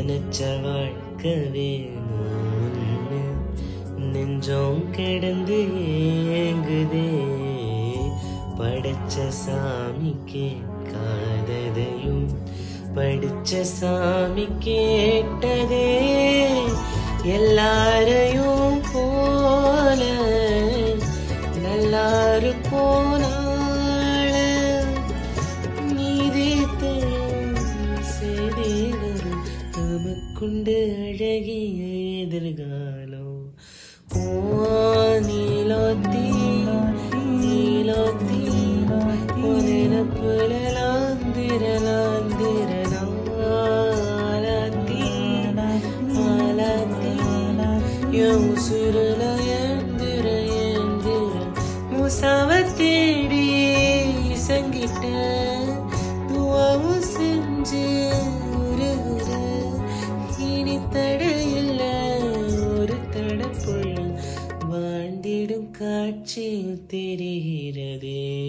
நினைச்ச வாழ்க்கை வேணும்னு நெஞ்சம் கிடந்து ஏங்குதே. படைச்ச சாமி கேட்காததையும் படிச்ச சாமி கேட்டதே. எல்லாரையும் போல நல்லாரு போனாள நீதித்தையும் செய்தேவரும் நமக்குண்டு அழகிய எதிர்காலம். நீலோத்தி நீலோத்தி புலலாந்திரலாந்திரலாந்திரலாத்தி ஆலாத்தி யோசுரல எந்திர எந்திர முசாவ தேடி சங்கிட்ட துவாவும் செஞ்சு உருகுற. இனி தடையில்ல ஒரு தடப்புள்ள வாழ்ந்திடும் காட்சியில் தெரிகிறதே.